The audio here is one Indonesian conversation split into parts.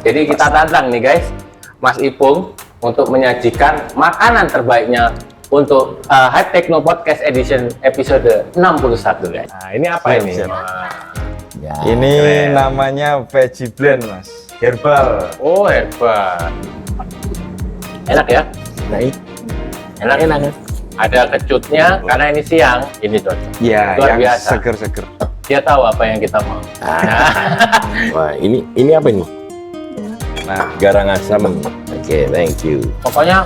Jadi kita tantang nih guys, Mas Ipung untuk menyajikan makanan terbaiknya untuk Hype Techno Podcast Edition episode 61 guys. Nah, ini apa ini? Ya, ini keren. namanya veggie blend mas, herbal. Oh hebat. Enak ya? baik. Enak. Enak. Ada kecutnya karena ini siang. Ini cocok. Ya, Luar yang biasa. seger-seger. Dia tahu apa yang kita mau. Wah, ini apa ini? Nah, Garang asam. Oke, thank you. Pokoknya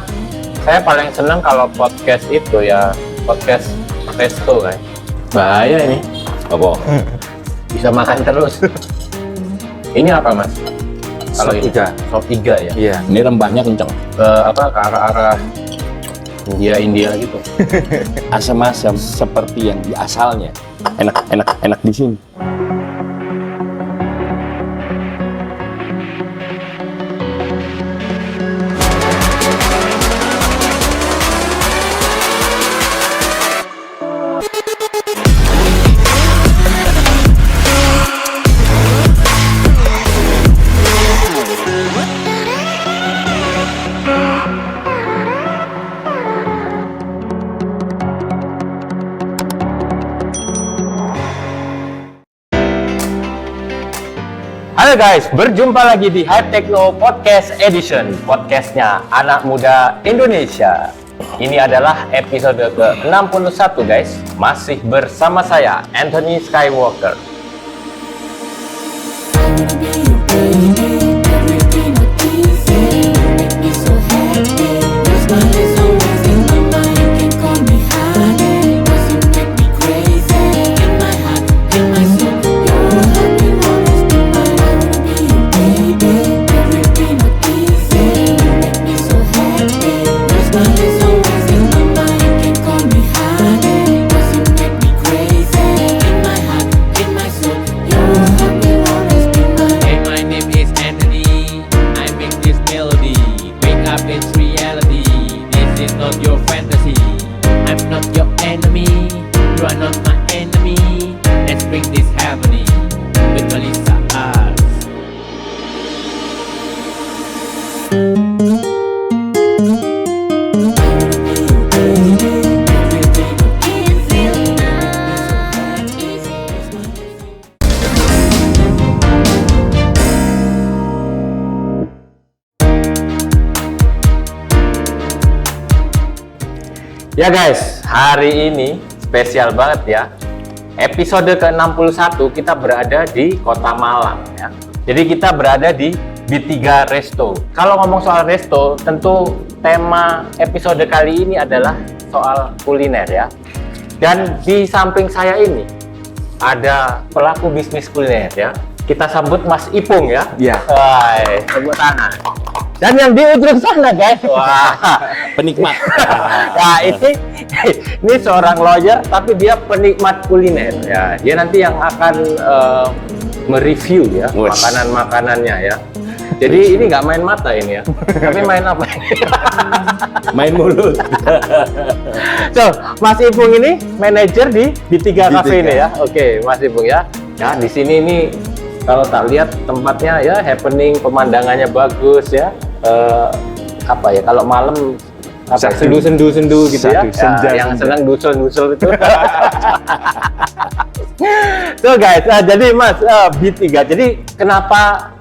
saya paling senang kalau podcast itu ya podcast resto guys. Bahaya ini. Apa? Bisa makan terus. Ini apa mas? Kalau Sop ini iga. sop iga ya. iya. Ini rempahnya kencang. Ke arah India gitu. Asam-asam seperti yang di asalnya. Enak di sini. Halo guys, berjumpa lagi di Hype Techno Podcast Edition, podcastnya anak muda Indonesia. Ini adalah episode ke-61 guys, masih bersama saya, Anthony Skywalker. Hey, my name is Anthony. I make this melody. Wake up, it's reality. This is not your fantasy. I'm not your enemy. You are not my enemy. Let's bring this happening with Melissa Arts. Ya guys, hari ini spesial banget ya. Episode ke-61 kita berada di Kota Malang ya. Jadi kita berada di B3 Resto. Kalau ngomong soal resto, tentu tema episode kali ini adalah soal kuliner ya. Dan di samping saya ini ada pelaku bisnis kuliner ya. Kita sambut Mas Ipung ya. Iya. Hai, tepuk tangan. Dan yang di ujung sana guys, wah, Penikmat. nah ini seorang lawyer tapi dia penikmat kuliner ya. Dia nanti yang akan mereview ya Wes. makanan-makanannya ya. Jadi ini nggak main mata ini ya, tapi main apa ini? Main mulut. So, Mas Ipung ini manajer di B3 Cafe B3. ini ya. Oke, Mas Ipung ya. Ya, di sini ini kalau tak lihat tempatnya ya happening, pemandangannya bagus ya. Apa ya kalau malam apa Sadu. sendu gitu ya. Sadu, senja, Yang senja. senang dusul itu. So guys, jadi Mas B3. Jadi kenapa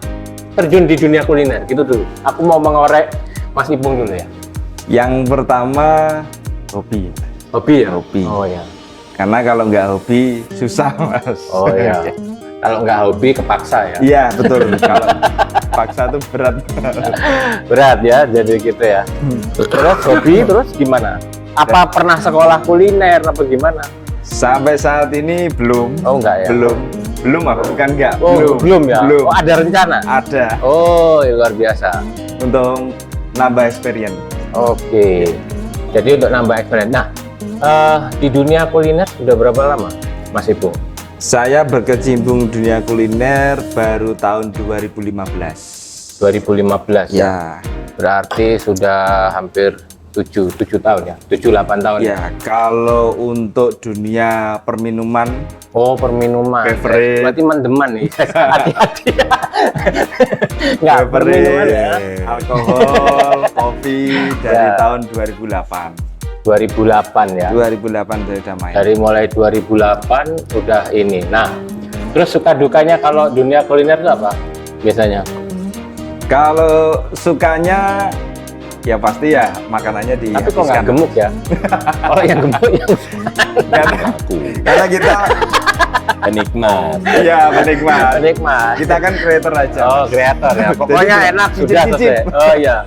terjun di dunia kuliner? Gitu dulu. Aku mau mengorek Mas Ipung dulu ya. Yang pertama hobi. Hobi ya? Hobi. Oh ya. Karena kalau nggak hobi susah mas. Oh iya. Kalau nggak hobi kepaksa ya. Iya betul. Kalau paksa tuh berat. Berat ya, jadi gitu ya. Terus hobi terus gimana? Apa pernah sekolah kuliner apa gimana? Sampai saat ini belum. Oh enggak ya. Belum apa bukan enggak? Oh, belum ya. Belum. Oh, ada rencana. Ada Oh, ya, luar biasa. untuk nambah experience. Oke. Jadi untuk nambah experience. Nah, di dunia kuliner sudah berapa lama, Mas Ipung? Saya berkecimpung dunia kuliner baru tahun 2015. 2015 ya. Ya, Berarti sudah hampir 7 tahun ya, 7-8 tahun. Ya, kalau untuk dunia perminuman, Oh, perminuman. Beverage. Berarti mendeman nih. Hati-hati. Nggak perminuman ya. alkohol, kopi dari Ya. tahun 2008. 2008 ya. 2008 sudah main. Dari mulai 2008 udah ini. Nah, terus suka dukanya kalau dunia kuliner itu apa? Biasanya. Kalau sukanya ya pasti ya makanannya Tapi kok nggak dihabiskan. gemuk ya? Oh, yang gemuk yang Karena kita Penikmat. ya penikmat. penikmat. Kita kan creator aja. Oh, kreator ya. Pokoknya Jadi, enak sudah cicip-cicip. selesai. Oh iya.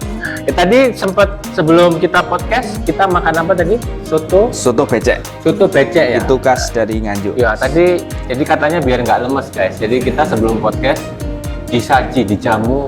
Tadi sempat sebelum kita podcast kita makan apa tadi? Soto Soto becek becek ya. itu khas dari Nganjuk. Ya tadi jadi katanya biar nggak lemes guys. Jadi kita sebelum podcast dijamu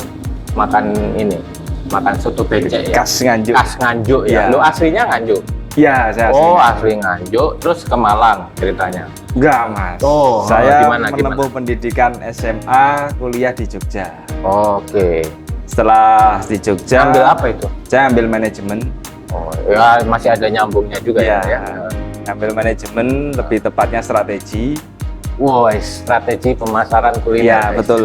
makan ini, makan soto becek ya. Khas Nganjuk. Khas Nganjuk ya. Ya. Lu aslinya Nganjuk? Ya, saya Oh, asli. asli Nganjuk terus ke Malang ceritanya. Enggak, Mas. Oh, saya gimana, menempuh pendidikan SMA, kuliah di Jogja. Oke. Setelah di Jogja, Ambil apa itu? saya ambil manajemen. Oh, ya masih ada nyambungnya juga ya. Ya, ambil manajemen, lebih tepatnya strategi. Wow, strategi pemasaran kuliner. Iya, guys. betul.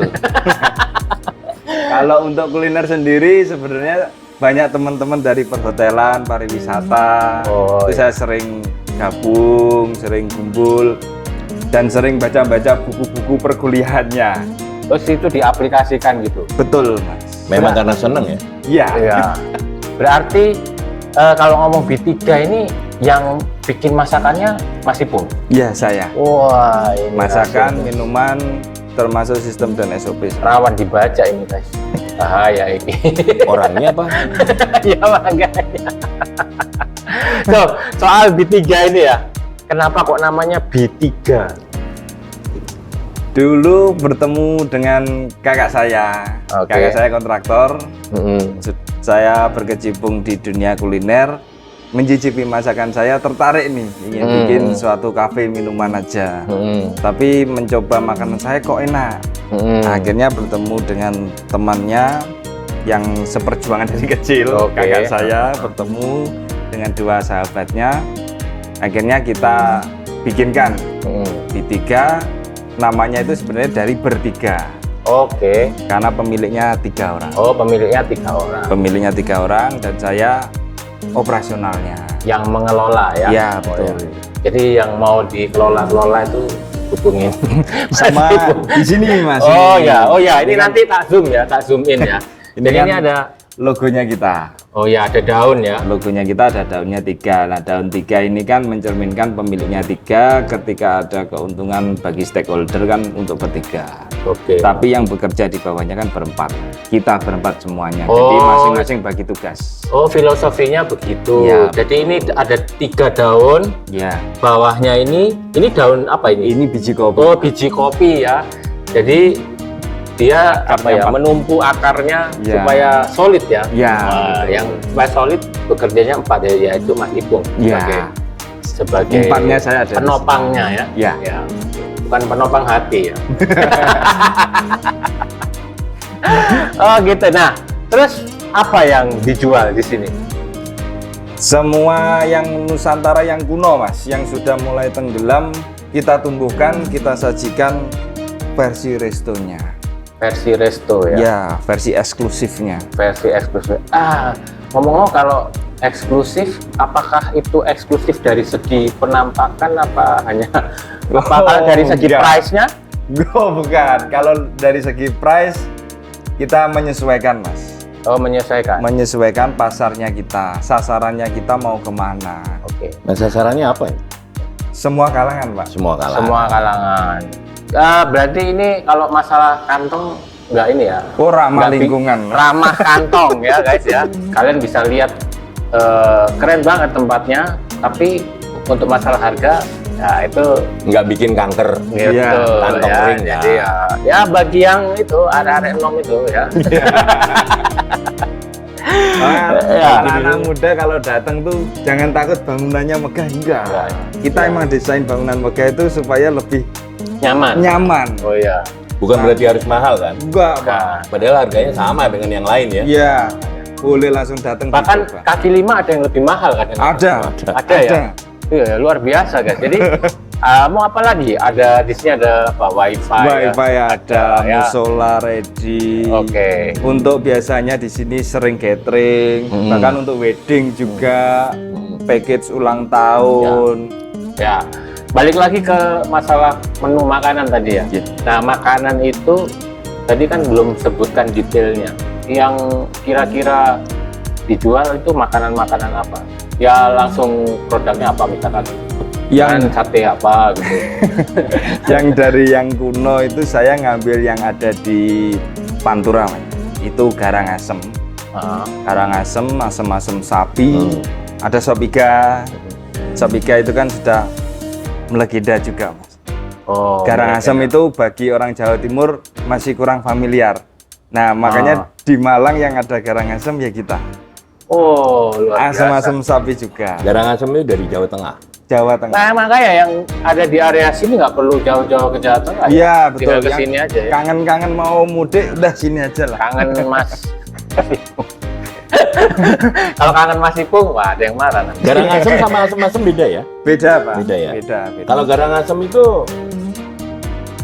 Kalau untuk kuliner sendiri sebenarnya banyak teman-teman dari perhotelan, pariwisata. Oh, Itu saya sering gabung, sering kumpul, dan sering baca-baca buku-buku perkuliahannya. Terus itu diaplikasikan gitu. Betul, Mas. Memang karena seneng ya. Iya. Iya. Berarti kalau ngomong B3 ini yang bikin masakannya Mas Ipung. Iya, saya. Wah, ini Masakan, langsung minuman, termasuk sistem dan SOP. rawan dibaca ini guys. Bahaya ini. Orangnya apa? Ya makanya. So, soal B3 ini ya. Kenapa kok namanya B3? Dulu bertemu dengan kakak saya. Oke. Kakak saya kontraktor. Mm-mm. Saya berkecimpung di dunia kuliner, mencicipi masakan saya, tertarik nih ingin bikin suatu kafe minuman aja. Mm-mm. Tapi mencoba makanan saya kok enak. Mm-mm. Akhirnya bertemu dengan temannya yang seperjuangan dari kecil, Oke. kakak saya bertemu dengan dua sahabatnya. Akhirnya kita bikinkan Mm-mm. B3, namanya itu sebenarnya dari bertiga Oke. karena pemiliknya 3 orang. Oh, pemiliknya 3 orang. Pemiliknya 3 orang dan saya operasionalnya. Yang mengelola ya. Ya, Oh, betul. ya. Jadi yang mau dikelola itu hubungin Sama Mas Ipung. di sini Mas. Oh Ini. ya, ini kan nanti tak zoom ya, tak zoom in ya. Ini Jadi kan ini ada, logonya kita. oh ya ada daun ya. Logonya kita ada daunnya 3. Nah, daun 3 ini kan mencerminkan pemiliknya 3 ketika ada keuntungan bagi stakeholder kan untuk bertiga. Oke. Tapi yang bekerja di bawahnya kan berempat. Kita berempat semuanya. Oh. Jadi masing-masing bagi tugas. Oh, filosofinya begitu. Ya. Jadi ini ada 3 daun, Ya. bawahnya ini daun apa ini? Ini biji kopi. Oh, biji kopi ya. Jadi dia apa ya, 4. menumpu akarnya Ya. supaya solid ya. Ya, Wah, betul. yang supaya solid bekerjanya 4 ya, yaitu Mas Ipung Ya. sebagai 4-nya saya ada di penopangnya ya. Ya. Bukan penopang hati ya. Oh gitu. Nah, terus apa yang dijual di sini? Semua yang Nusantara yang kuno Mas, yang sudah mulai tenggelam, kita tumbuhkan, kita sajikan versi restonya. Versi resto ya. Ya, versi eksklusifnya. Versi eksklusif. Ngomong-ngomong kalau eksklusif, apakah itu eksklusif dari segi penampakan apa hanya apakah dari segi enggak. price-nya? Oh, bukan. Kalau dari segi price kita menyesuaikan Mas. Oh, menyesuaikan. Menyesuaikan pasarnya kita, sasarannya kita mau kemana. Oke. Nah, sasarannya apa ya? Semua kalangan Pak. Semua kalah. Semua kalangan. Berarti ini kalau masalah kantong nggak ini ya? Oh, ramah Nggak lingkungan. Ramah kantong ya guys ya. Kalian bisa lihat keren banget tempatnya. Tapi untuk masalah harga ya itu Nggak bikin kanker. gitu Iya, kantong ya. kering, Jadi ya bagi yang itu arek-arek nom itu ya. Ya. Anak-anak muda kalau datang tuh jangan takut bangunannya megah, enggak. Kita emang desain bangunan megah itu supaya lebih Nyaman. nyaman. Oh iya. Bukan berarti harus mahal kan? Enggak, Pak. Nah, Padahal harganya sama dengan yang lain ya. Iya. boleh langsung datang Bahkan dicoba. kaki lima ada yang lebih mahal kan? Ada ya? Iya, luar biasa kan. Jadi mau apa lagi? Ada di sini ada apa? Wifi ada, ya. musola ready. Oke. Untuk biasanya di sini sering catering, bahkan untuk wedding juga, package ulang tahun. Ya, balik lagi ke masalah menu makanan tadi ya. Iya. Nah, makanan itu tadi kan belum sebutkan detailnya. Yang kira-kira dijual itu makanan-makanan apa? Ya langsung produknya apa misalkan? Yang sate apa gitu. yang dari yang kuno itu saya ngambil yang ada di Pantura, Mas. Itu garang asem. Garang asem, asem sapi. Ada sop iga. Sop iga itu kan sudah melegenda juga, Mas. Oh. Garang asem itu bagi orang Jawa Timur masih kurang familiar. Nah, makanya di Malang yang ada garang asem ya kita. Oh, luar biasa. Asem-asem sapi juga. Garang asem itu dari Jawa Tengah. Jawa Tengah. Nah, makanya yang ada di area sini nggak perlu jauh-jauh ke Jawa Tengah. Iya, betul. Tinggal ke Yang sini aja ya. Kangen-kangen mau mudik udah sini aja lah. Kangen Mas. Kalau kangen Mas Ipung, wah ada yang marah nanti. Garang asem sama asem-asem beda ya? Beda, Pak. Beda ya? Beda. Kalau garang asem itu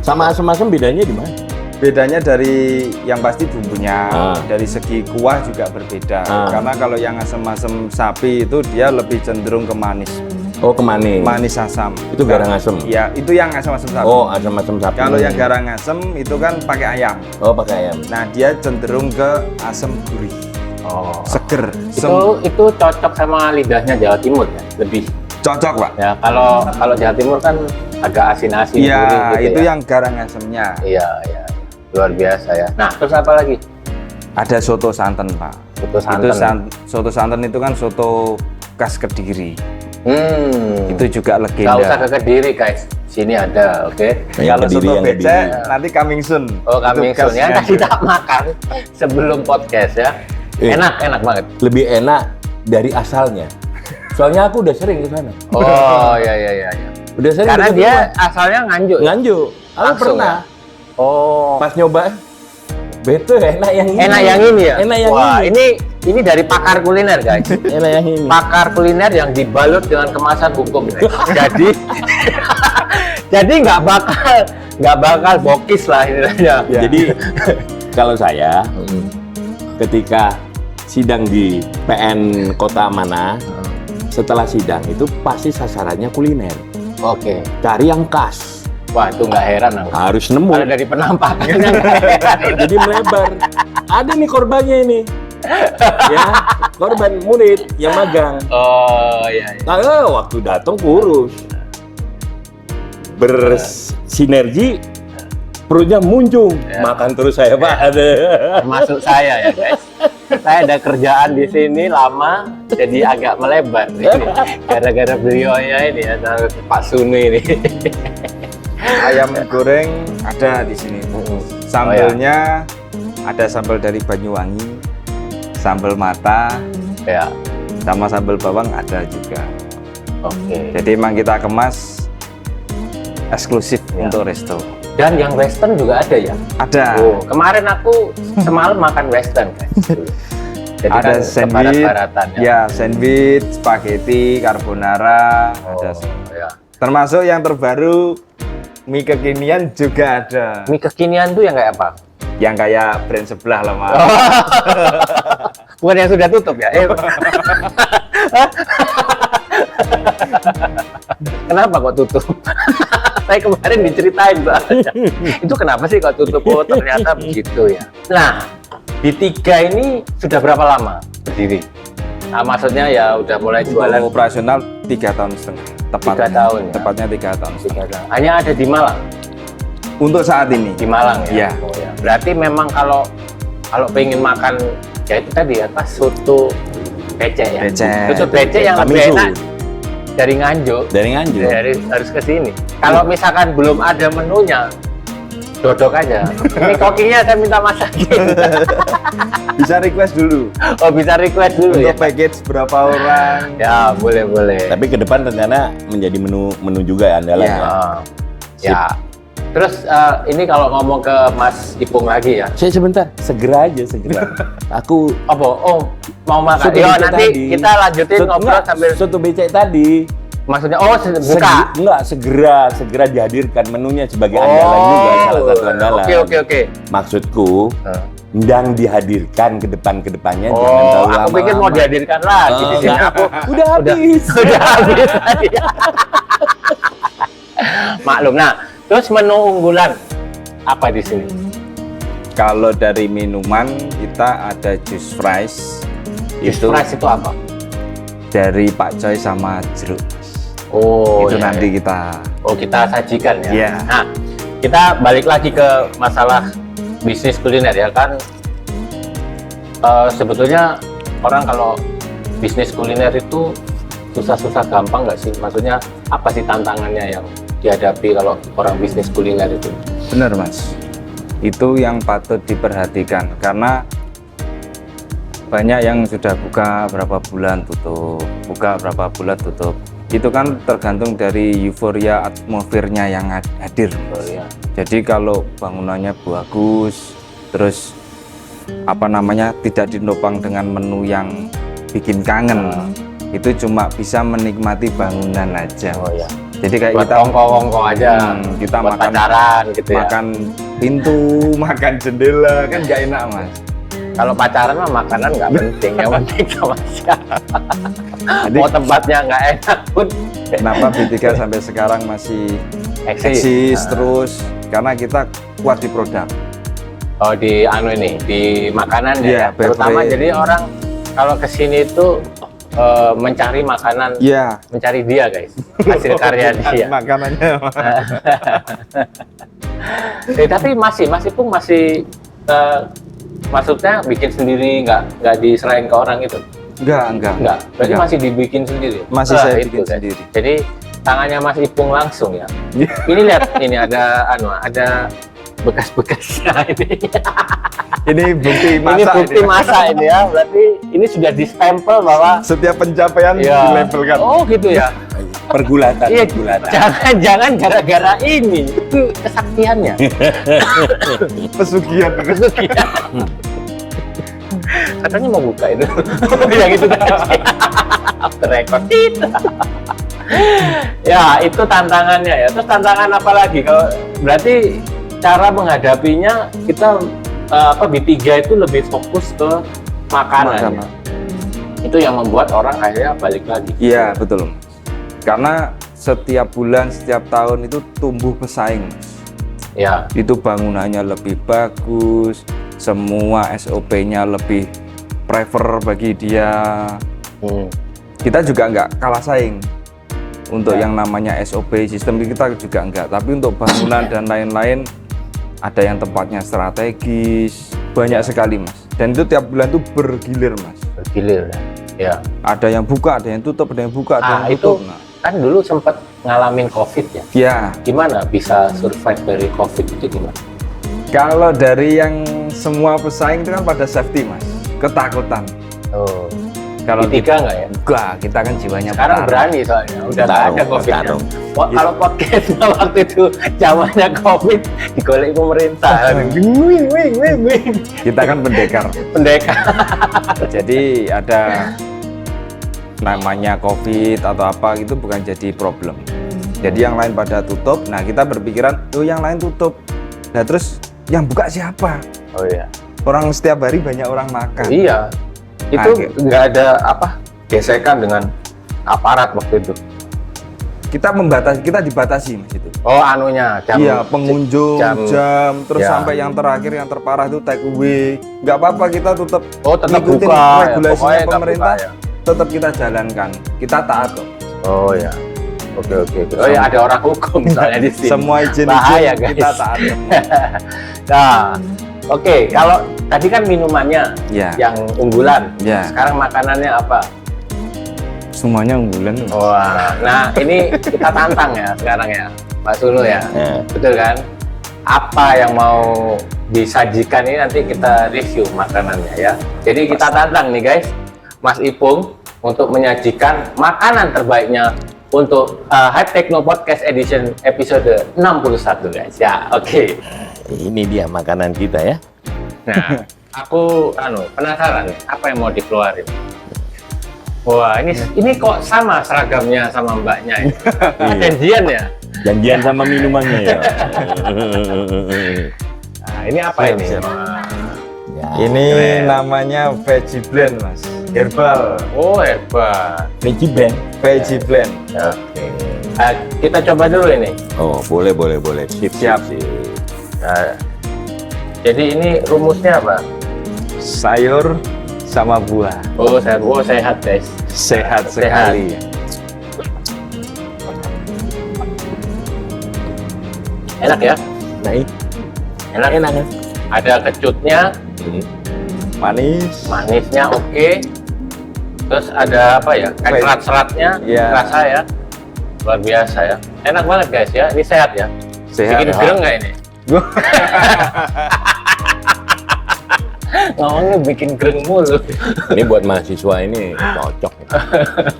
sama asem-asem bedanya di mana? Bedanya dari yang pasti bumbunya, Ah. dari segi kuah juga berbeda. Ah. Karena kalau yang asem-asem sapi itu dia lebih cenderung ke manis. Oh, kemanis. Manis asam. Itu garang asem. Iya, itu yang asam-asam sapi. Oh, asem-asem sapi. Kalau yang garang asem itu kan pakai ayam. Oh, pakai ayam. Nah, dia cenderung ke asam gurih, Oh. seger. Itu cocok sama lidahnya Jawa Timur ya, lebih. Cocok, Pak. Ya, kalau Jawa Timur kan agak asin-asin gurih Iya, gitu itu ya. yang garang asemnya. Iya. Luar biasa ya. Nah, terus apa lagi? Ada soto santen, Pak. Soto santen. Soto santen itu kan soto khas Kediri. Itu juga Nggak legenda. usah ke Kediri, guys. Sini ada, oke? Yang Kalau Kediri, soto yang becek Kediri. nanti coming soon. Oh, kambing Itu khas sun ya. Nganjuk. Kita makan sebelum podcast ya. Enak banget. Lebih enak dari asalnya. Soalnya aku udah sering ke sana. Oh, iya. Udah sering Karena deket dia rumah. asalnya Nganjuk. Nganjuk. Aku Langsung pernah. Oh. Pas nyoba, betul enak yang ini. Enak yang ini ya? Enak yang Wah, ini. ini dari pakar kuliner, guys. Enak yang ini. Pakar kuliner yang dibalut dengan kemasan hukum, guys. jadi nggak bakal bokis lah istilahnya. Ya. Jadi kalau saya ketika sidang di PN Kota mana, setelah sidang itu pasti sasarannya kuliner. Oke. Cari yang khas. Wah, itu nggak heran aku. Harus nemu. Kalau dari penampakannya nggak heran. Jadi melebar. Ada nih korbannya ini. Ya, korban murid yang magang. Oh, iya. Nah, waktu datang kurus. Bersinergi, perutnya muncung. Makan terus saya, Pak. Ada. Termasuk saya ya, guys. Saya ada kerjaan di sini lama, jadi agak melebar ini. Gara-gara beliaunya ini ya, Pak Suni ini. Ayam goreng ada di sini. Sambelnya ada sambal dari Banyuwangi, sambal mata, Ya, sama sambal bawang ada juga. oke. Jadi emang kita kemas eksklusif Ya. untuk resto. Dan yang western juga ada ya? Ada. Oh, kemarin aku semalam makan western, guys. Jadi Ada kan sandwich, kebarat-baratan ya. ya sandwich, spaghetti, carbonara, ada. Ya. Termasuk yang terbaru mie kekinian juga ada. Mie kekinian tuh yang kayak apa? Yang kayak brand sebelah lah, Mas. Bukan yang sudah tutup ya? Kenapa kok tutup? Saya kemarin diceritain soalnya. Itu kenapa sih kok tutup? Oh, ternyata begitu ya. Nah, di Tiga ini sudah berapa lama berdiri? Nah, maksudnya ya udah mulai jualan Untuk operasional 3 tahun setengah. 3 tahun ya? Tepatnya 3 tahun setengah. Hanya ada di Malang. Untuk saat ini. Di Malang ya. Iya. Oh, ya. Berarti memang kalau pengen makan ya itu tadi ya, pas soto becek ya. Becek. Soto becek yang lebih Kamisu. enak dari Nganjuk. Dari Nganjuk. Harus ke sini. Kalau misalkan belum ada menunya, dodok aja. Ini kokinya saya minta masakin. Bisa request dulu. Oh, bisa request dulu ya. Untuk package berapa orang. Ya, boleh. Tapi ke depan rencana menjadi menu juga ya andalan. Iya. Ya. Oh, ya. terus ini kalau ngomong ke Mas Ipung lagi ya. Saya sebentar, segera aja, segera. Aku Apa? Oh, mau makan. soto Yo, becek nanti tadi. kita lanjutin ngobrol enggak, sambil soto becek tadi. maksudnya buka. Enggak, segera dihadirkan menunya sebagai andalan juga, salah satu andalan. Oke. Maksudku, ndang dihadirkan ke depannya, jangan Oh, tahu aku pikir mau dihadirkan lagi di sini. enggak. Aku Udah habis. udah habis tadi. Maklum. Nah, terus menu unggulan apa di sini? Kalau dari minuman kita ada jus fries. Itu fries itu apa? Dari Pak Coy sama jeruk. Oh, Itu iya, nanti iya. kita kita sajikan ya. Iya. Nah, kita balik lagi ke masalah bisnis kuliner ya kan. Sebetulnya orang kalau bisnis kuliner itu susah-susah gampang nggak sih? Maksudnya apa sih tantangannya yang dihadapi kalau orang bisnis kuliner itu? benar Mas. Itu yang patut diperhatikan karena banyak yang sudah buka berapa bulan tutup. Itu kan tergantung dari euforia atmosfernya yang hadir. Oh, iya. Jadi kalau bangunannya bagus, terus tidak ditopang dengan menu yang bikin kangen, itu cuma bisa menikmati bangunan aja. Oh ya. Jadi kayak Buat kita ongko-ongko aja. kita buat makan pacaran gitu ya. makan pintu, makan jendela kan nggak enak Mas. Kalau pacaran mah makanan nggak penting, yang penting sama siapa. Jadi Mau tempatnya nggak enak pun kenapa B3 sampai sekarang masih eksis. eksis terus karena kita kuat di produk. Oh di di makanan Iya, ya, terutama beverage. jadi orang kalau kesini itu mencari makanan, Iya. mencari dia guys, hasil karya dia. Makanannya. Tapi Mas Ipung masih maksudnya bikin sendiri, nggak diserahin ke orang itu? Enggak. Berarti Enggak. masih dibikin sendiri? Masih saya Itu, bikin guys. sendiri. Jadi tangannya Mas Ipung langsung ya. Ini lihat, ini ada bekas-bekasnya ini. Ini bukti Ini masa bukti masa ini ya. Berarti ini sudah distempel bahwa setiap pencapaian ya. dilabelkan. Oh gitu ya. Pergulatan, Iya, pergulatan. jangan gara-gara ini. Itu kesaktiannya. Pesugihan. Katanya mau buka itu. Yang itu tadi. After record. Ya, itu tantangannya ya. Terus tantangan apa lagi? Kalau berarti cara menghadapinya kita B3 itu lebih fokus ke makanan. Makanan. Itu yang membuat orang akhirnya balik lagi. Iya, betul. Karena setiap bulan, setiap tahun itu tumbuh pesaing, Mas. Ya. Itu bangunannya lebih bagus, semua SOP-nya lebih prefer bagi dia. Kita juga nggak kalah saing untuk Ya. yang namanya SOP sistem, kita juga nggak. Tapi untuk bangunan dan lain-lain ada yang tempatnya strategis, banyak sekali Mas. Dan itu tiap bulan tuh bergilir Mas. Bergilir ya. Ada yang buka, ada yang tutup, ada yang buka, ada yang Itu tutup. Nah, kan dulu sempat ngalamin COVID ya. ya, Gimana bisa survive dari COVID itu gimana? kalau dari yang semua pesaing itu kan pada safety Mas, ketakutan. Oh. Kalau B3 nggak ya? enggak, kita kan jiwanya Sekarang petarung. berani soalnya, udah nggak ada Petarung, COVID-nya. petarung. Kalau podcastnya waktu itu zamannya COVID, digolek pemerintah. Wing. Kita kan pendekar. Pendekar. Jadi ada namanya COVID atau apa itu bukan jadi problem. Jadi yang lain pada tutup, nah kita berpikiran, oh yang lain tutup. Nah terus yang buka siapa? Oh iya. Orang setiap hari banyak orang makan. Iya. Itu nggak ada gesekan dengan aparat waktu itu. Kita dibatasi Mas itu. Oh anunya jam. Iya, pengunjung jam, terus ya. sampai yang terakhir yang terparah itu take away. Nggak apa-apa, kita tetap Oh tetap ngikutin buka. regulasinya Pokoknya tetap pemerintah. buka, ya. Tetap kita jalankan. Kita taat kok. Oh ya. Oke. Oh ya ada orang hukum misalnya di sini. Semua izin Bahaya, guys. kita taat. Nah, oke. Kalau tadi kan minumannya Ya. yang unggulan. Ya. Sekarang makanannya apa? Semuanya unggulan. Wah, nah ini kita tantang ya sekarang ya, Pak Sulu ya, betul kan? Apa yang mau disajikan ini nanti kita review makanannya ya. Jadi kita tantang nih guys, Mas Ipung untuk menyajikan makanan terbaiknya untuk Hype Techno Podcast Edition episode 61 guys. Ya, oke. Ini dia makanan kita ya. Nah, aku penasaran nih, apa yang mau dikeluarin? Wah, ini kok sama seragamnya sama mbaknya ini. Janjian ya? Janjian sama minumannya ya. Nah, ini apa Siap, ini? siap. Wah. Ya. Ini keren. namanya veggie blend, Mas. Herbal. Oh, hebat. Veggie blend. Veggie blend. Oke. Kita coba dulu ini. Oh, boleh. Sip. Siap. Nah, jadi ini rumusnya apa? Sayur sama buah. Oh, sehat guys. Sehat sekali. Enak ya? Baik. Enak. Ada kecutnya, Manis. manisnya oke. Terus ada apa ya? Kayak serat-seratnya, Iya. rasa ya. Luar biasa ya. Enak banget guys ya. Ini sehat ya. Sehat. Bikin gereng nggak ini? Ngomongnya bikin gereng mulu. Ini buat mahasiswa ini cocok.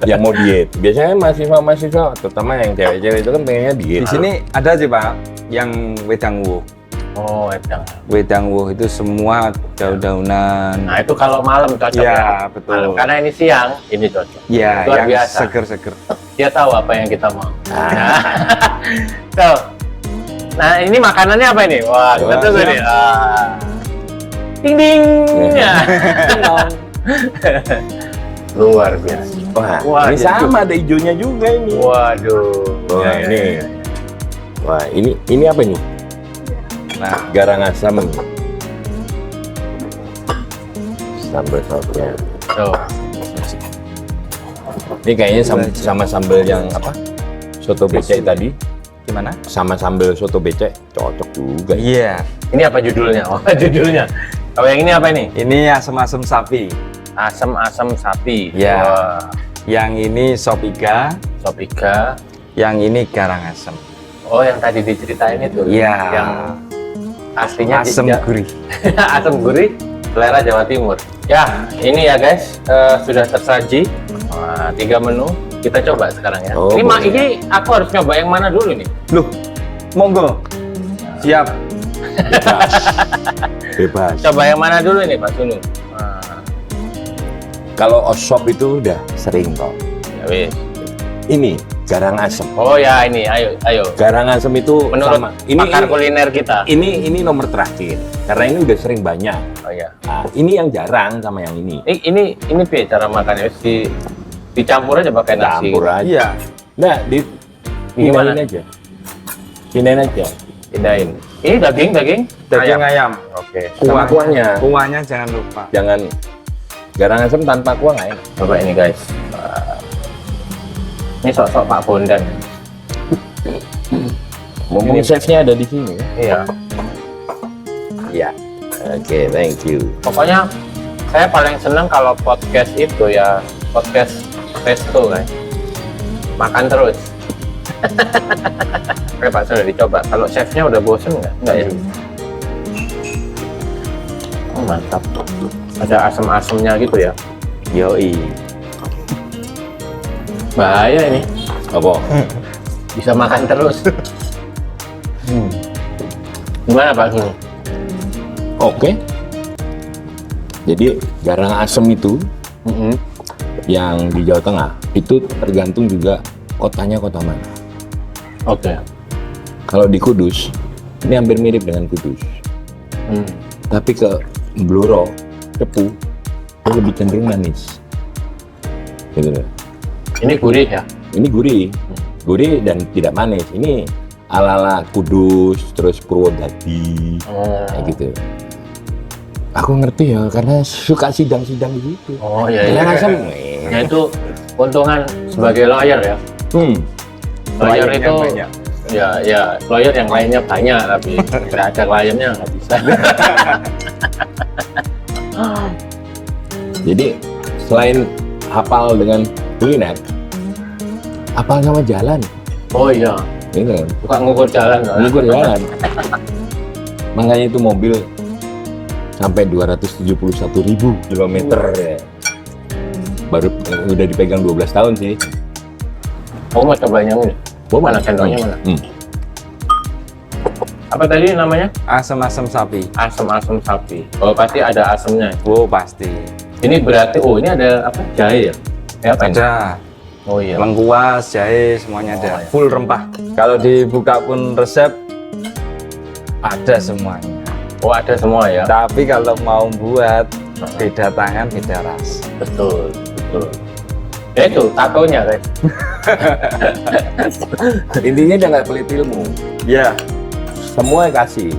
Yang mau diet. Biasanya mahasiswa, terutama yang cewek-cewek itu kan pengennya diet. Di sini ada sih Pak, yang wedang wuh. Oh, edang. Wedang wuh itu semua daun-daunan. Nah, itu kalau malam cocok Iya, ya. betul. Malam. Karena ini siang, ini cocok. Ya, Luar yang biasa. seger-seger. Dia tahu apa yang kita mau. Nah, ini makanannya apa ini? Wah, kita Wah, tunggu siap. nih. Ding ding. Ya. Luar biasa. Wah, Wah, ini jadi- sama ada hijaunya juga ini. Waduh. Wah, Ya, ini. ya. Wah, ini apa ini? Nah, Garang asam. Sambal sotnya. Tuh. Ini kayaknya sama sambal yang apa? Soto becek tadi. gimana? Sama sambal soto becek cocok juga. Iya, Ini apa judulnya? Oh, judulnya. Kalau yang ini apa ini? ini asam-asam sapi. Asam-asam sapi. Ya. Wah, Yang ini sop iga, sop iga. yang ini garang asam. Oh, yang tadi diceritain itu. Iya. Yang aslinya Asam gurih. asam gurih, selera Jawa Timur. Ya, ini ya guys, sudah tersaji. Wah, 3 menu. Kita coba sekarang ya. Oh, boleh. Ini aku harus nyoba yang mana dulu nih? Loh, monggo. Siap. Bebas. Coba yang mana dulu nih, Pak Sunu? Nah, Kalau osop itu udah sering kok. ya wis. Ini garang asem. Oh ya, ini, ayo. Garang asem itu Menurut sama. Ini pakar kuliner kita. ini nomor terakhir. Karena ini udah sering banyak. Oh ya. Nah, ini yang jarang sama yang ini. Ini piye cara makannya? Dicampur aja pakai nasi. Campur aja. Iya. Nah, Gimana? pindahin aja. Pindahin aja. Pindahin. Ini daging. Daging ayam. Oke. Sama kuahnya. Kuahnya jangan lupa. Jangan garang asem tanpa kuah nggak enak. Coba ini guys. Wah. Ini sok-sok Pak Bondan. Mumpung Ini- chefnya ada di sini. Iya. Iya. Oke, thank you. Pokoknya saya paling seneng kalau podcast itu ya podcast resto kan. Makan terus. Oke Pak, sudah dicoba. Kalau chefnya udah bosen nggak? Nggak ya? Oh, mantap. Ada asam-asamnya gitu ya. Yoi. Bahaya ini. Apa? Bisa makan terus. Gimana Pak Sunu? Oke. Jadi garang asem itu yang di Jawa Tengah itu tergantung juga kotanya kota mana. Oke. Kalau di Kudus ini hampir mirip dengan Kudus, tapi ke Blora, Cepu itu lebih cenderung manis. Gitu loh. Ini gurih ya. Ini gurih dan tidak manis. Ini ala-ala Kudus terus Purwodadi kayak gitu. Aku ngerti ya karena suka sidang-sidang gitu. Oh iya. Garang asem. Ya itu keuntungan sebagai lawyer ya. Lawyer Kliennya itu banyak. ya lawyer yang lainnya banyak tapi tidak ada kliennya nggak bisa. Jadi selain hafal dengan kuliner, hafal sama jalan, Oh iya, gitu kan? suka ngukur jalan. Ngukur jalan. Makanya itu mobil sampai 271.000 kilometer ya. Baru udah dipegang 12 tahun sih. Oh, mau cobain yang ini. Mana sendoknya mana? Apa tadi namanya? Asam-asam sapi. Asam-asam sapi. Oh, pasti ada asamnya. Oh, pasti. Ini berarti, oh ini ada apa? Jahe ya? Ya apa ini? Ada Oh iya. lengkuas, jahe, semuanya ada. iya. Full rempah. Kalau dibuka pun resep ada semuanya. Oh ada semua ya? Tapi kalau mau buat beda tangan, beda rasa. Betul, betul. Ya itu, tatonya kan? Intinya dia nggak pelit ilmu. Ya, Semua kasih,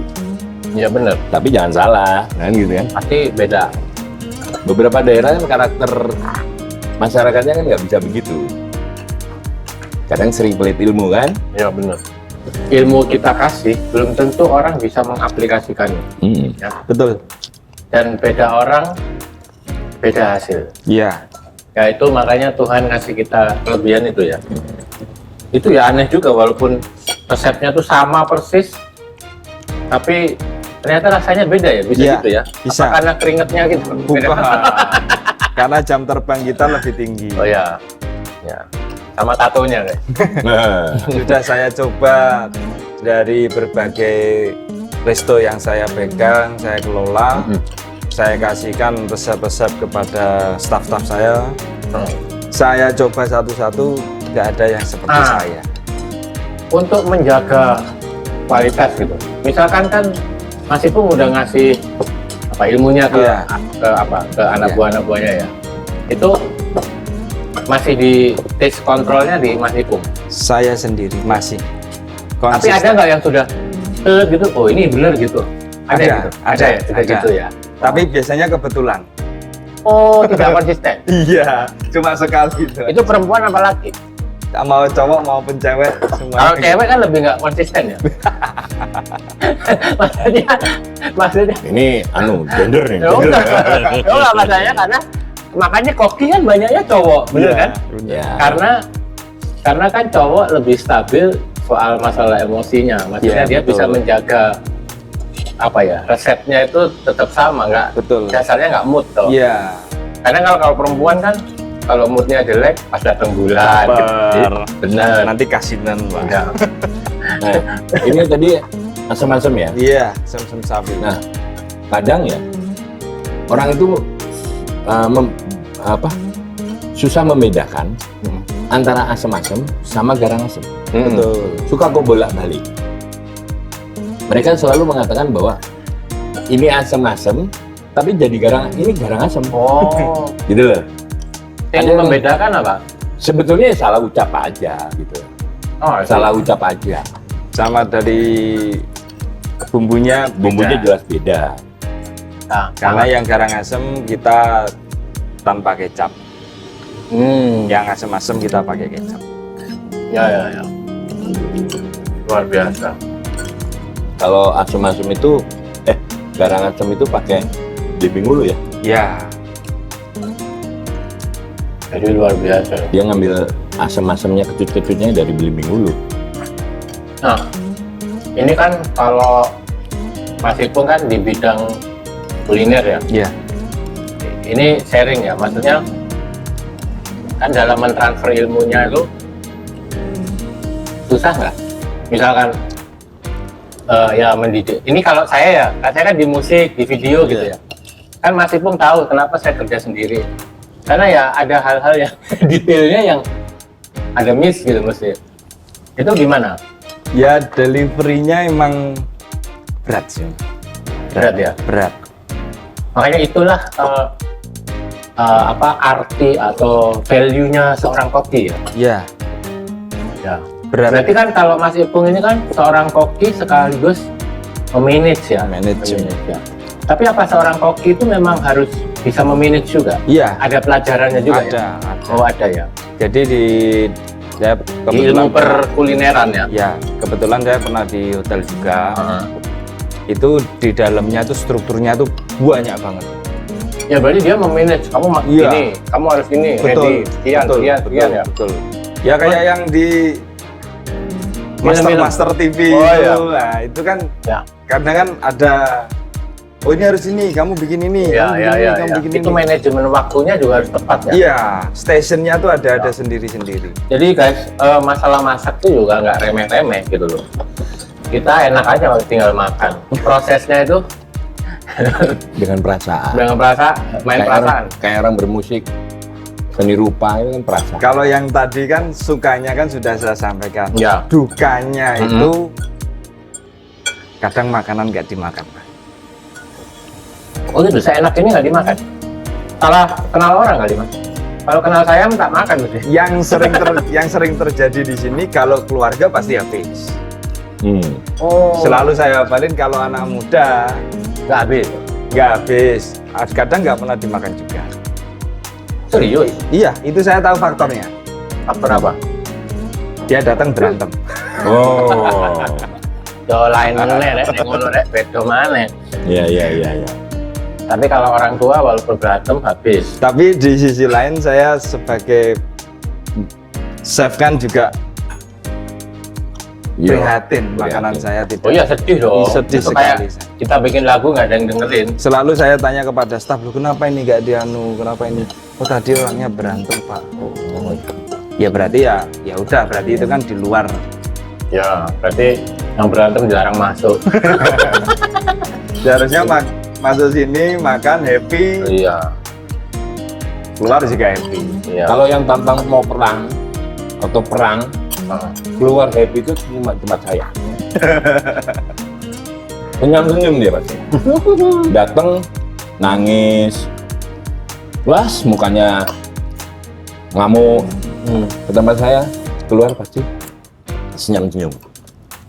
Iya bener. tapi jangan salah, kan gitu kan. Pasti beda. Beberapa daerah kan karakter masyarakatnya kan nggak bisa begitu. Kadang sering pelit ilmu kan. Iya bener. Ilmu kita kasih, belum tentu orang bisa mengaplikasikannya. Ya. betul. Dan beda orang, beda hasil. Iya. Ya itu makanya Tuhan ngasih kita kelebihan itu ya. Itu ya aneh juga walaupun resepnya tuh sama persis, tapi ternyata rasanya beda ya, bisa Iya, gitu ya? bisa. Apa karena keringetnya gitu? Beda. Bukan. Karena jam terbang kita lebih tinggi. Oh ya, ya. Sama tatonya guys. Nah, Sudah saya coba dari berbagai resto yang saya pegang, saya kelola. Saya kasihkan resep-resep kepada staf-staf saya. Saya coba satu-satu, nggak ada yang seperti saya. Untuk menjaga kualitas gitu. Misalkan kan Mas Ipung udah ngasih apa ilmunya ke Iya. ke anak buah buahnya ya. Itu masih di taste controlnya di Mas Ipung. Saya sendiri masih Tapi konsisten. ada nggak yang sudah gitu? Oh ini bener gitu. Ada Ada, gitu. ada, ya, sudah ada. gitu ya. Tapi biasanya kebetulan. Oh tidak konsisten. Iya, cuma sekali itu. Itu perempuan apa laki? Mau cowok maupun cewek semua. Kalau cewek kan lebih nggak konsisten ya. maksudnya ini gender nih. ya Gender. enggak masalahnya karena makanya koki kan banyaknya cowok, bener kan? Ya. Karena kan cowok lebih stabil soal masalah emosinya, maksudnya Iya, dia betul. bisa menjaga apa ya resepnya itu tetap sama, nggak Betul. dasarnya nggak mood toh. Iya. Karena kalau perempuan kan kalau moodnya jelek pas datang bulan, gitu. Bener. Nanti kasinan, Pak. Ya. Nah, ini tadi asam-asam ya. Iya, sem-sem sapi. Nah, kadang ya orang itu susah membedakan antara asam-asam sama garang asam. Betul. Suka kok bolak-balik. Mereka selalu mengatakan bahwa ini asam-asam, tapi jadi ini garang asam. Oh, Gitu loh. yang Ada yang- membedakan apa? Sebetulnya salah ucap aja gitu. Oh, Salah ucap aja. Sama dari bumbunya, Bumbunya beda. jelas beda. Nah, Karena yang garang asem kita tanpa kecap. Yang asem-asem kita pakai kecap. ya. Luar biasa. Kalau asam-asam itu, garang asam itu pakai belimbing ulu ya. Ya, Jadi luar biasa. Dia ngambil asam-asamnya kecut-kecutnya dari belimbing ulu. Nah, ini kan kalau Mas Ipung kan di bidang kuliner ya. ya. Ini sharing ya, maksudnya kan dalam mentransfer ilmunya itu susah nggak? Misalkan ya mendidik. Ini kalau saya kan di musik, di video gitu ya. Kan Mas Ipung tahu kenapa saya kerja sendiri. Karena ya ada hal-hal yang detailnya yang ada miss gitu mesti. Itu gimana? Ya, deliverynya emang berat sih. Berat ya? Berat. Makanya itulah arti atau value-nya seorang koki ya. Ya, Ya. berat. Berarti kan kalau Mas Ipung ini kan seorang koki sekaligus memanage ya. Manage. Ya. Tapi apa seorang koki itu memang harus bisa memanage juga? Iya, Ada pelajarannya juga ya? ada. Oh ada ya. Jadi saya Di ilmu perkulineran ya. ya, kebetulan saya pernah di hotel juga. Itu di dalamnya tuh strukturnya tuh banyak banget. Ya berarti dia memanage. Kamu Iya. ini, kamu harus ini. Betul. Ready. Sekian, betul, sekian, betul, sekian ya. betul. Ya kayak yang di Film-film. Master TV Oh, itu, iya. nah, itu kan Ya. kadang kan ada oh ini harus ini, kamu bikin ini, Iya, kamu iya, bikin iya. ini, kamu bikin Itu ini. manajemen waktunya juga harus tepat ya. Iya, stationnya tuh ada sendiri-sendiri. Jadi guys, masalah masak tuh juga nggak remeh-remeh gitu loh. Kita enak aja kalau tinggal makan. Prosesnya itu Dengan perasaan. dengan main perasaan. Kayak orang bermusik, seni rupa itu kan perasaan. Kalau yang tadi kan sukanya kan sudah saya sampaikan. Ya. Dukanya itu kadang makanan nggak dimakan. Oh gitu, saya enak ini nggak dimakan. Salah kenal orang nggak dimakan. Kalau kenal saya tak makan gitu. Yang sering terjadi di sini kalau keluarga pasti habis. Oh. Selalu saya hafalin kalau anak muda Nggak habis. nggak habis, kadang nggak pernah dimakan juga. Serius? Iya, itu saya tahu faktornya. Faktor apa? Dia datang berantem. Oh. Yo lain meneh rek, nek ngono rek beda maneh. Iya. Tapi kalau orang tua walaupun berantem habis. Tapi di sisi lain saya sebagai chef kan juga prihatin makanan saya tidak. Oh iya sedih dong. Sedih Itu sekali kayak saya. kita bikin lagu nggak ada yang dengerin. Selalu saya tanya kepada staf, lu kenapa ini nggak dianu, kenapa ini? Oh tadi orangnya berantem pak. Oh, ya berarti ya udah berarti itu kan di luar. Ya berarti yang berantem jarang masuk. Seharusnya masuk sini makan happy, Iya. keluar juga happy. Iya. Kalau yang tampang mau perang atau perang, keluar happy itu cuma tempat saya. Senyum-senyum dia pasti. Datang nangis, was mukanya ngamuk. Ke tempat saya keluar pasti senyum-senyum.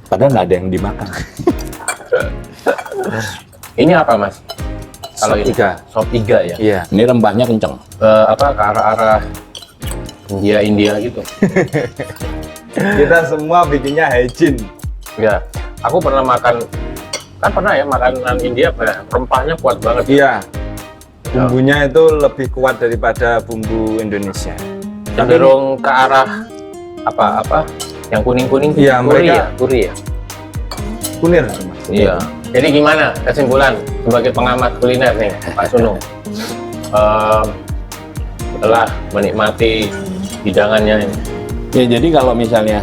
Padahal nggak ada yang dimakan. Ini apa mas? Kalau Sop ini iga. sop iga ya. Iya. Ini rempahnya kenceng. Apa ke arah India gitu. Kita semua bikinnya hygiene. Ya. Aku pernah makan ya makanan India rempahnya kuat banget. Iya. Bumbunya itu lebih kuat daripada bumbu Indonesia. Cenderung ke arah apa yang kuning Iya, kuri ya. Kunir, Mas. Iya. Jadi gimana kesimpulan sebagai pengamat kuliner nih Pak Sunung? Setelah menikmati hidangannya ini. Ya jadi kalau misalnya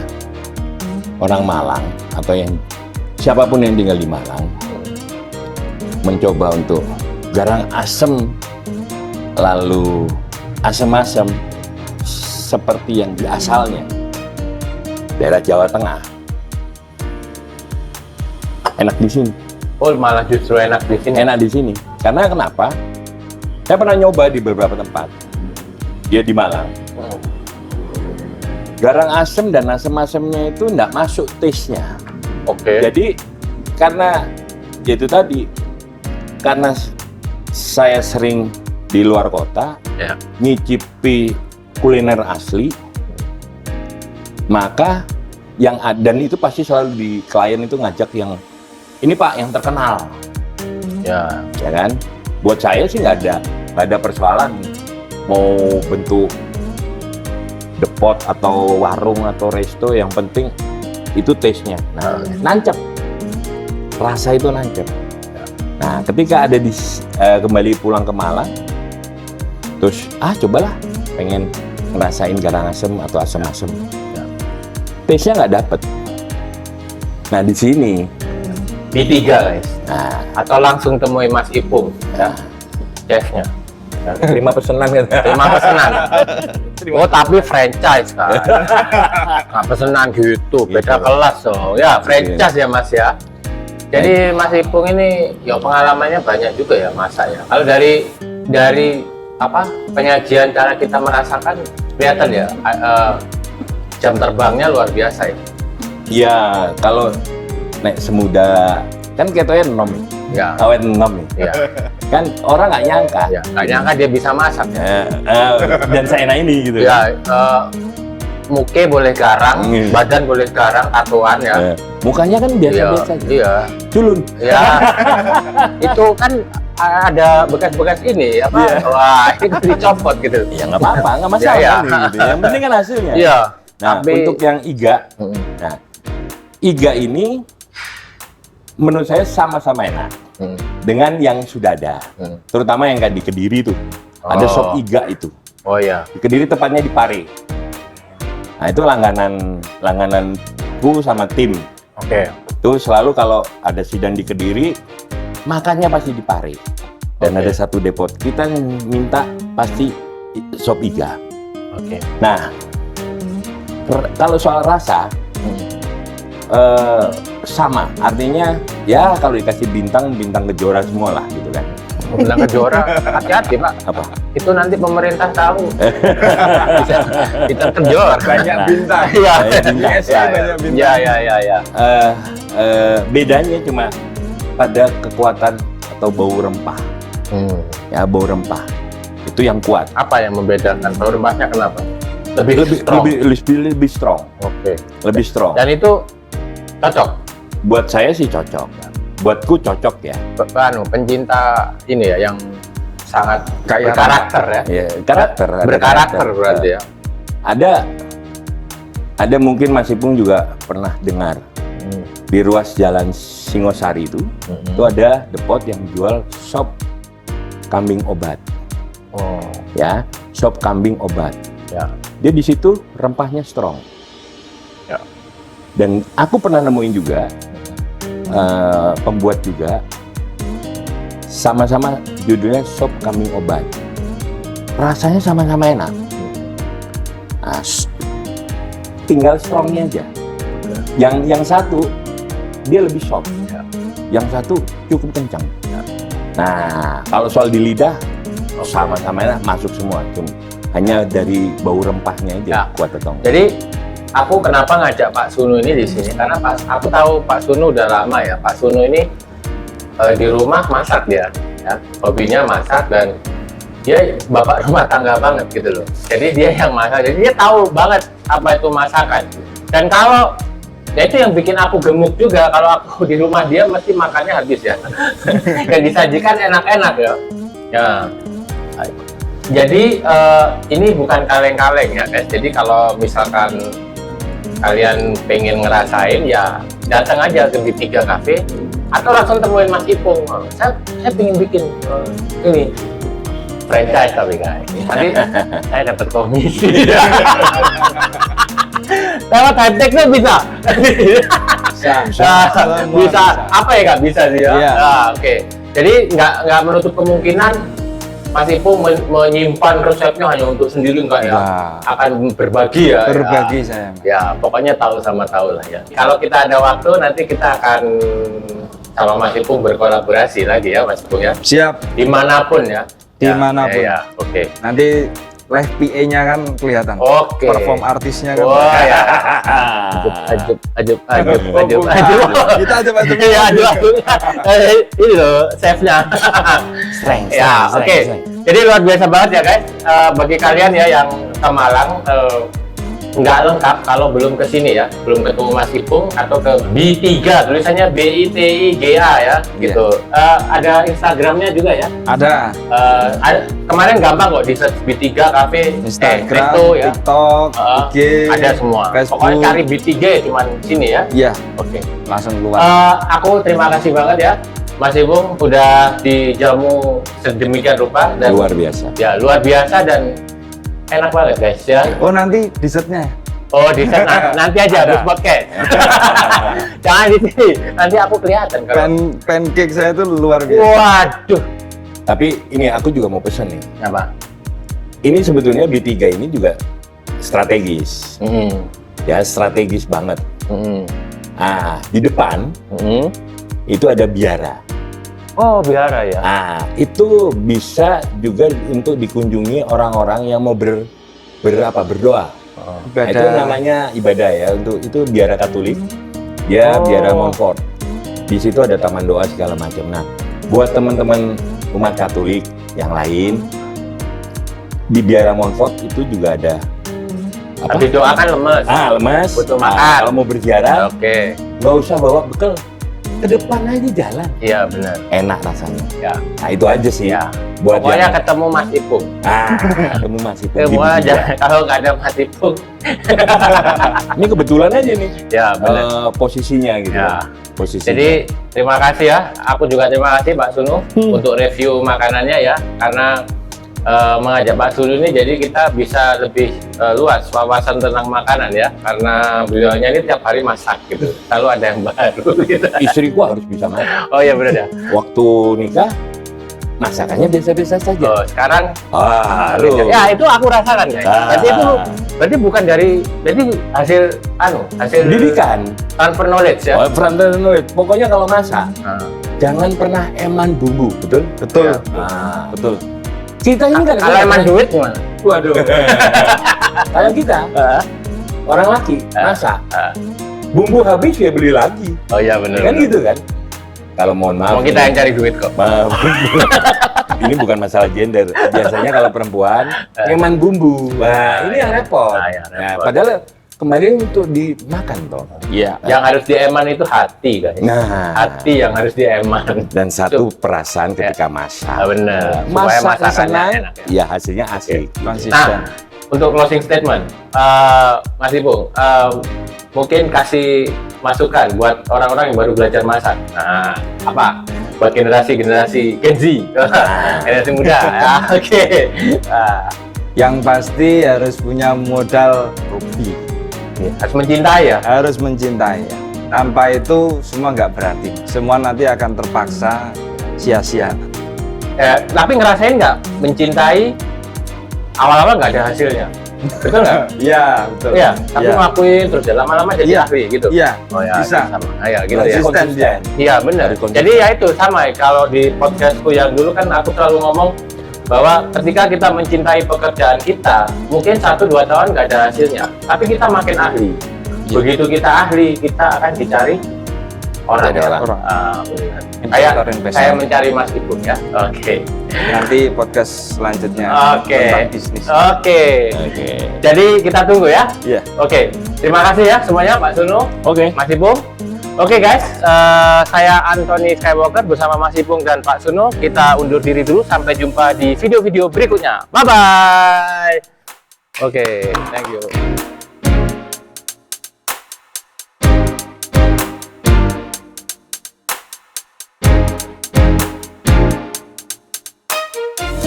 orang Malang atau yang siapapun yang tinggal di Malang mencoba untuk garang asem lalu asem-asem seperti yang di asalnya daerah Jawa Tengah, enak di sini. Oh malah justru enak di sini. Enak di sini. Karena kenapa? Saya pernah nyoba di beberapa tempat. Dia di Malang. Garang asem dan asem-asemnya itu enggak masuk taste-nya. Oke. Jadi karena itu tadi, karena saya sering di luar kota, Ya. nyicipi kuliner asli, maka yang dan itu pasti selalu di klien itu ngajak yang ini Pak yang terkenal, Ya. ya kan? Buat saya sih nggak ada persoalan mau bentuk depot atau warung atau resto, yang penting itu taste-nya. Nah, nancep, rasa itu nancep. Nah, ketika ada di kembali pulang ke Malang, terus cobalah pengen ngerasain garang asem atau asem-asem, taste-nya nggak dapet. Nah di sini, B3 guys. nah Atau langsung temui Mas Ipung, ya, chefnya. terima pesanan kan. Terima pesanan. Oh tapi franchise kan. Nggak pesanan gitu, beda kelas so. Ya franchise ya Mas ya. Jadi Mas Ipung ini ya pengalamannya banyak juga ya masak ya. Kalau dari apa penyajian cara kita merasakan kelihatan ya jam terbangnya luar biasa ya. Iya, kalau naik semuda kan ketonya enom, Ya. awet enom Ya. kan orang nggak nyangka. Ya. Nggak nyangka dia bisa masak. Dan saya enak ini gitu. Ya. Muke boleh garang, Hmm. badan boleh garang, tatuan ya. Mukanya kan biasa-biasa aja. Iya. Culun. Ya. Itu kan ada bekas-bekas ini apa? Iya. Wah, itu dicopot gitu. Ya nggak apa-apa, nggak masalah Iya, kan gitu. Yang penting kan hasilnya. Iya. Nah, Tapi untuk yang iga, Mm. nah, iga ini menurut saya sama-sama enak dengan yang sudah ada. Terutama yang kayak di Kediri tuh. Ada sop iga itu. Oh iya. Di Kediri tepatnya di Pare. Nah, itu langgananku sama tim. Oke. Itu selalu kalau ada sidang di Kediri, makannya pasti di Pare. Dan Oke. ada satu depot, kita minta pasti sop iga. Oke. Nah, kalau soal rasa, sama. Artinya, ya kalau dikasih bintang kejora semua lah gitu kan. Bilang kejora, hati-hati Pak. Apa? Itu nanti pemerintah tahu. Kita kejora. Banyak bintang. Iya. Banyak bintang. Iya. Bedanya cuma pada kekuatan atau bau rempah. Ya, bau rempah. Itu yang kuat. Apa yang membedakan? Bau rempahnya kenapa? Lebih strong. Lebih strong. Oke. Lebih strong. Dan itu cocok. Buat saya sih cocok. Buatku cocok ya. Pencinta ini ya yang sangat Kaya berkarakter ya. Ya, karakter. ada Berkarakter berarti ya. Ada mungkin Mas Ipung juga pernah dengar di ruas jalan Singosari itu ada depot yang jual sop kambing obat. Oh, Ya, sop kambing obat. ya. Dia di situ rempahnya strong. Ya. Dan aku pernah nemuin juga pembuat juga sama-sama judulnya sop kambing obat. Rasanya sama-sama enak. Nah, tinggal strongnya aja. Yang satu dia lebih soft. Yang satu cukup kencang. Nah, kalau soal di lidah sama-sama enak, masuk semua. Cuma hanya dari bau rempahnya aja Ya. kuat atau enggak. Jadi aku kenapa ngajak Pak Sunu ini di sini? Karena aku tahu Pak Sunu udah lama ya. Pak Sunu ini di rumah masak dia, ya. Hobinya masak dan dia bapak rumah tangga banget gitu loh. Jadi dia yang masak, jadi dia tahu banget apa itu masakan. Dan kalau ya itu yang bikin aku gemuk juga, kalau aku di rumah dia mesti makannya habis ya. Yang disajikan enak-enak ya. Ya. Jadi ini bukan kaleng-kaleng ya guys. Jadi kalau misalkan kalian pengen ngerasain ya datang aja ke B3 Cafe atau langsung temuin Mas Ipung. Saya pengen bikin ini franchise tapi guys. Nanti saya dapat komisi. Lewat hashtagnya bisa. Bisa. Apa ya Kak? Bisa sih ya. Iya. Nah, oke. Jadi nggak menutup kemungkinan Mas Ipung menyimpan resepnya hanya untuk sendiri enggak ya? Nah. Akan berbagi ya. Berbagi ya. saya, Mas. Ya, pokoknya tahu sama tahu lah ya. Kalau kita ada waktu nanti kita akan sama Mas Ipung berkolaborasi lagi ya Mas Ipung ya. Siap. Dimanapun ya. Dimanapun. Ya, oke. Nanti live PA-nya kan kelihatan. Oke. Perform artisnya kan. Wah ya. Ajub. Kita aja Pak. Iya, ajub. Ini loh chefnya. Ya, oke. Jadi luar biasa banget ya guys. Bagi kalian ya yang ke Malang nggak lengkap kalau belum ke sini ya, belum ketemu Mas Ipung atau ke B3, tulisannya BITIGA ya, gitu. Ada Instagramnya juga ya. Ada Kemarin gampang kok di search B3 Cafe, Instagram, Resto ya. TikTok, IG, Ada semua. Facebook. Pokoknya cari B3 ya, cuman sini ya. Iya, Oke. langsung keluar. Aku terima kasih banget ya, Mas Ipung udah dijamu sedemikian rupa dan Luar biasa. ya luar biasa dan enak banget guys ya. Oh, nanti dessertnya. Oh di sana nanti aja habis podcast. Jangan di sini, nanti aku kelihatan kalau. Pancake saya itu luar biasa. Waduh. Tapi ini aku juga mau pesan nih. Apa? Ini sebetulnya B3 ini juga strategis. Ya, strategis banget. Nah, di depan itu ada biara. Oh biara ya. Nah, itu bisa juga untuk dikunjungi orang-orang yang mau berdoa. Nah, itu namanya ibadah ya. Untuk itu biara Katolik, ya biara Montfort. Di situ ada taman doa segala macam. Nah, buat teman-teman umat Katolik yang lain, di biara Montfort itu juga ada Habis doa kan lemes. lemes. Butuh Nah, makan. kalau mau berziarah, Oke. nggak usah bawa bekal. ke depan aja jalan. Iya benar. Enak rasanya. Ya. Nah itu aja sih. Ya. Buat Pokoknya yang- ketemu Mas Ipung. ketemu Mas Ipung. Semua Gini aja juga. kalau nggak ada Mas Ipung. Ini kebetulan aja nih Ya benar. posisinya gitu. Ya. Posisi. Jadi terima kasih ya. Aku juga terima kasih Pak Sunu untuk review makanannya ya. Karena mengajak Pak Sunu ini jadi kita bisa lebih luas wawasan tentang makanan ya. Karena beliaunya ini tiap hari masak gitu. Selalu ada yang baru gitu. istriku harus bisa masak. Oh iya benar ya. Waktu nikah masakannya biasa-biasa saja. Oh, sekarang Aduh. ya itu aku rasakan guys. Berarti bukan dari hasil hasil Pendidikan. transfer knowledge ya. Oh, frontal knowledge. Pokoknya kalau masak Nah, jangan pernah eman bumbu, betul? Betul. Nah, Betul. kita ini kan kalau emang duit gimana? waduh. Kalau kita orang laki masak, bumbu habis ya beli lagi. Oh iya benar. Kan gitu kan? Kalau mohon maaf. Mau kita yang cari duit kok. Maaf. Ini bukan masalah gender. Biasanya kalau perempuan eman bumbu. Nah, ini yang repot. Nah, yang Nah, repot. padahal kemarin untuk dimakan toh. Iya. Yang harus dieman itu hati guys. Nah, Hati yang harus dieman. dan satu perasaan ketika masak. Ah, benar. Supaya Masak masakannya senang, enak ya. ya hasilnya asik. Konsisten. Nah, untuk closing statement, Mas Ipung, mungkin kasih masukan buat orang-orang yang baru belajar masak. Nah, apa? Buat generasi Gen Z, generasi muda. Ya, oke. Yang pasti harus punya modal hobi. Harus mencintai ya. Harus mencintai. Tanpa itu semua nggak berarti. Semua nanti akan terpaksa sia-sia. Tapi ngerasain nggak mencintai awal-awal nggak ada hasilnya, betul nggak? Iya, betul. Iya. Tapi Iya. ngelakuin terus ya, lama-lama jadi Iya. ahli gitu. Iya, Oh ya, bisa. sama. Ya, gitu ya. Konsisten dia. Iya benar. Dari konsisten. Jadi ya itu sama. Kalau di podcastku yang dulu kan aku selalu ngomong bahwa ketika kita mencintai pekerjaan kita, mungkin 1-2 tahun nggak ada hasilnya, tapi kita makin ahli. Iya. Begitu kita ahli, kita akan dicari orang. Jadi orang. Benar. Investor. Saya mencari Mas Ipung ya. Oke. Nanti podcast selanjutnya Oke. tentang bisnis. Oke. Oke. Jadi kita tunggu ya. Iya. Oke. Terima kasih ya semuanya Pak Sunu, Oke. Mas Ipung. Oke guys, saya Anthony Skywalker bersama Mas Ipung dan Pak Sunu. Kita undur diri dulu. Sampai jumpa di video-video berikutnya. Bye bye. Oke, thank you.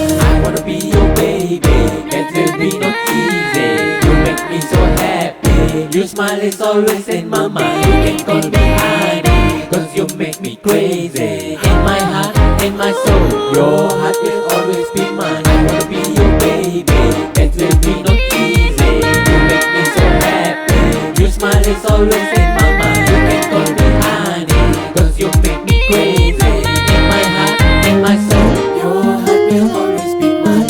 I wanna be your baby, that will be not easy. You make me so happy. Your smile is always in my mind. You can call me honey, cause you make me crazy. In my heart, in my soul, your heart will always be mine. I wanna be your baby, that will be not easy. You make me so happy. Your smile is always in my mind. You can call me honey, cause you make me crazy. In my heart, in my soul, your heart will always be mine.